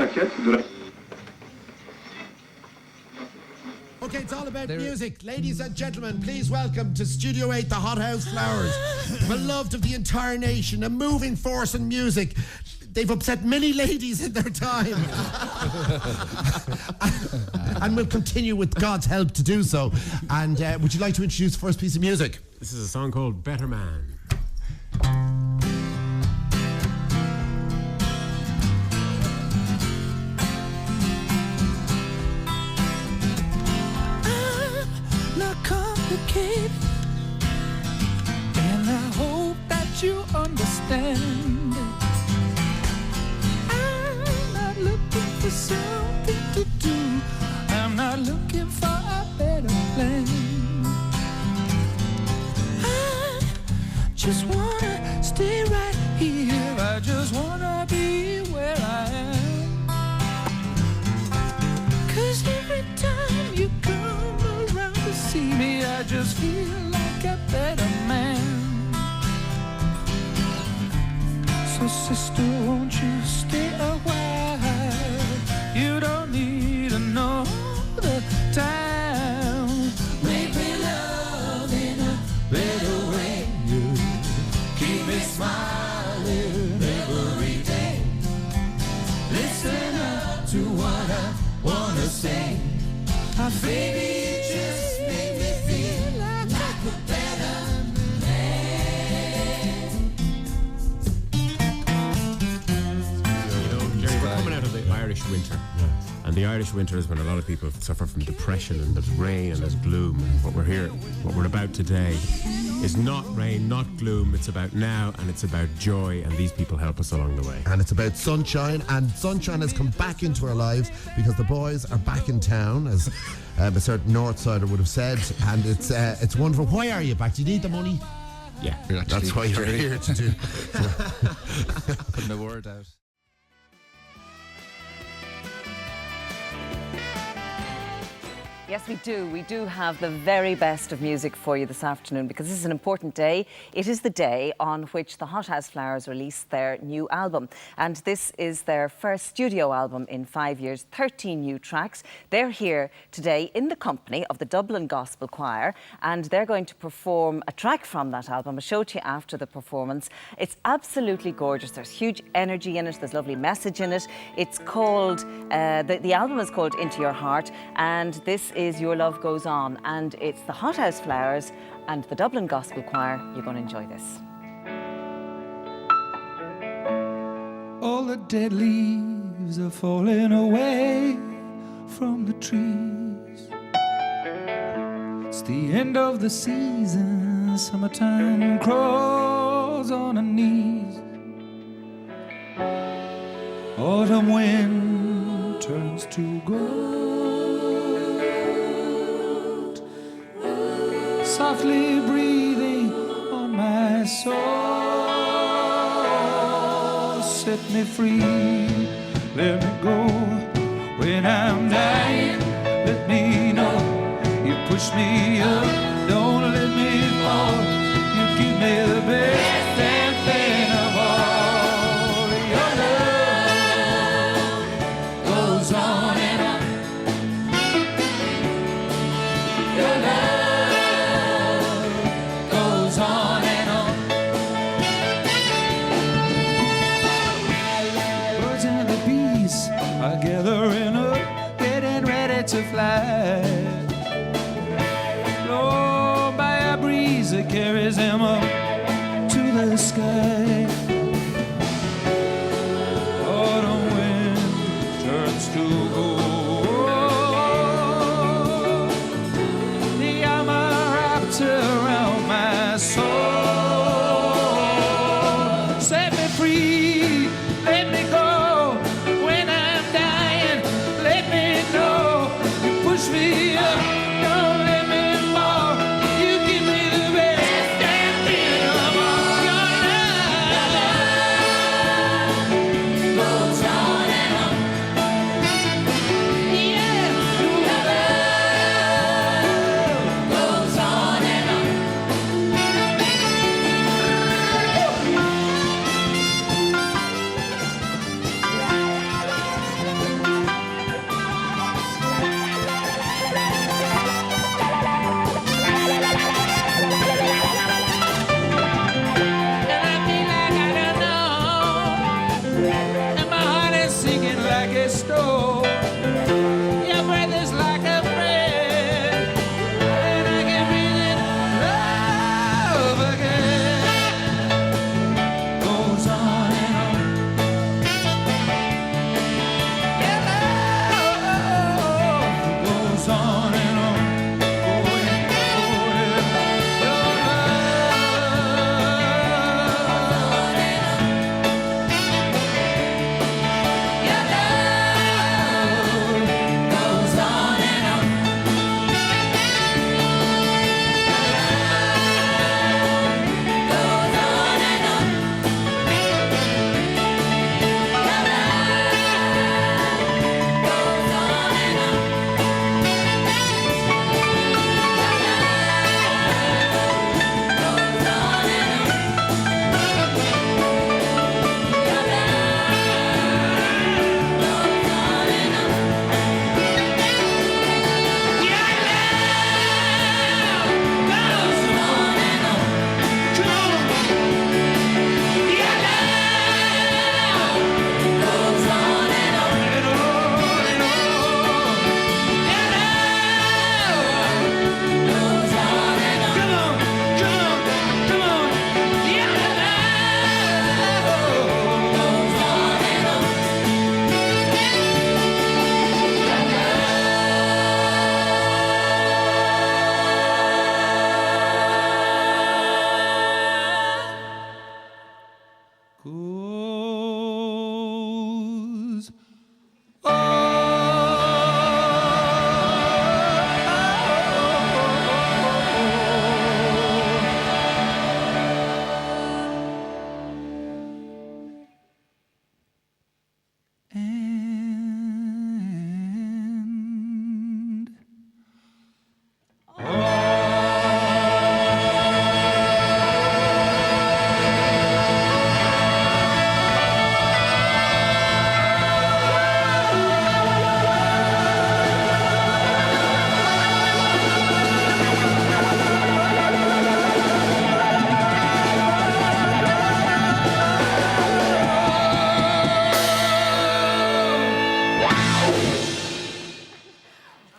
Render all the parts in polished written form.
sa quête de la... Okay, it's all about music. Ladies and gentlemen, please welcome to Studio 8, the Hothouse Flowers. Beloved of the entire nation, a moving force in music. They've upset many ladies in their time. And will continue with God's help to do so. And would you like to introduce the first piece of music? This is a song called Better Man. Complicated, and I hope that you understand. I'm not looking for something to do. I'm not looking for a better plan. I just wanna stay right here. I just wanna be where I am. 'Cause every time you come around to see me, I just feel like a better man. So sister, won't you stay a while? You don't need to know the time. Make me love in a better way. You keep me smiling every day. Listen up to what I wanna say. Baby, you just make me feel like a better man. Jerry, we're coming out of the Irish winter. And the Irish winter is when a lot of people suffer from depression, and there's rain and there's gloom. And what we're about today is not rain, not gloom. It's about now, and it's about joy, and these people help us along the way. And it's about sunshine, and sunshine has come back into our lives because the boys are back in town, as a certain Northsider would have said, and it's wonderful. Why are you back? Do you need the money? Yeah. That's why you're here to do. Putting the word out. Yes, we do. We do have the very best of music for you this afternoon because this is an important day. It is the day on which the Hothouse Flowers released their new album. And this is their first studio album in 5 years, 13 new tracks. They're here today in the company of the Dublin Gospel Choir, and they're going to perform a track from that album. I'll show it to you after the performance. It's absolutely gorgeous. There's huge energy in it. There's lovely message in it. It's called, the album is called Into Your Heart, and this is Your Love Goes On, and it's the Hothouse Flowers and the Dublin Gospel Choir. You're going to enjoy this. All the dead leaves are falling away from the trees. It's the end of the season, summertime crawls on her knees. Autumn wind turns to gold, softly breathing on my soul. Set me free, let me go. When I'm dying, let me know. You push me up, don't let me fall. You give me the best damn thing of all. Your love goes on and on. Your love goes on and on. Birds and the bees are gathering up, getting ready to fly. Blown by a breeze that carries them up to the sky. Autumn wind turns to gold. The armor wrapped around my soul. Set me free, let me go. When I'm dying, let me know. You push me up, don't let me fall. You give me the best damn thing of all. Your love like a stone. Your breath is like a friend, and I can breathe in love again. Goes on and on. Your love goes on and on.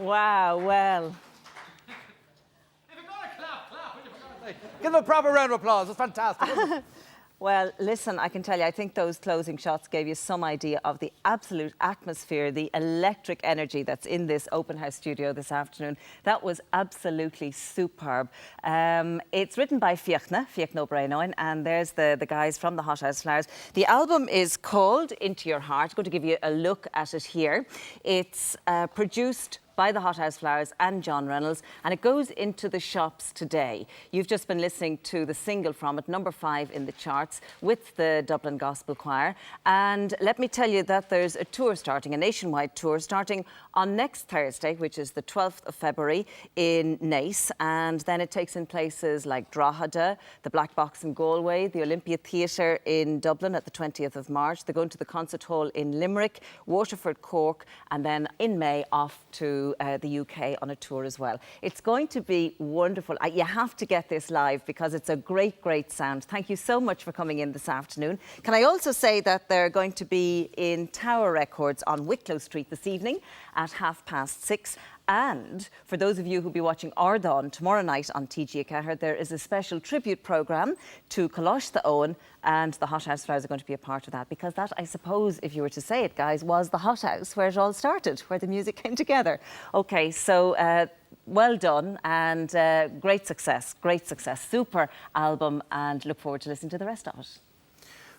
Wow, well. Give them a proper round of applause. It's fantastic. Well, listen, I can tell you, I think those closing shots gave you some idea of the absolute atmosphere, the electric energy that's in this open house studio this afternoon. That was absolutely superb. It's written by Fiachna O'Brien, and there's the guys from the Hot House Flowers. The album is called Into Your Heart. I'm going to give you a look at it here. It's produced by the Hot House Flowers and John Reynolds, and it goes into the shops today. You've just been listening to the single from it, number 5 in the charts, with the Dublin Gospel Choir. And let me tell you that there's a tour starting, a nationwide tour, starting on next Thursday, which is the 12th of February in Naas, and then it takes in places like Drogheda, the Black Box in Galway, the Olympia Theatre in Dublin at the 20th of March. They're going to the Concert Hall in Limerick, Waterford, Cork, and then in May off to the UK on a tour as well. It's going to be wonderful. You have to get this live because it's a great, great sound. Thank you so much for coming in this afternoon. Can I also say that they're going to be in Tower Records on Wicklow Street this evening at 6:30. And for those of you who'll be watching Ardon tomorrow night on TG Cahir, there is a special tribute programme to Kolosh the Owen, and the Hot House Flowers are going to be a part of that, because that, I suppose, if you were to say it, guys, was the Hot House where it all started, where the music came together. OK, so well done, and great success, super album, and look forward to listening to the rest of it.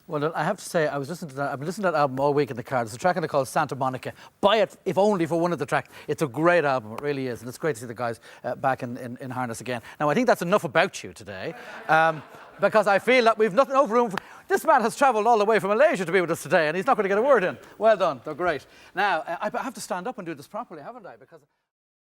Well, I have to say, I've been listening to that album all week in the car. There's a track in it called Santa Monica. Buy it, if only for one of the tracks. It's a great album, it really is. And it's great to see the guys back in harness again. Now, I think that's enough about you today, because I feel that we've enough room for... This man has travelled all the way from Malaysia to be with us today, and he's not going to get a word in. Well done, they're great. Now, I have to stand up and do this properly, haven't I? Because...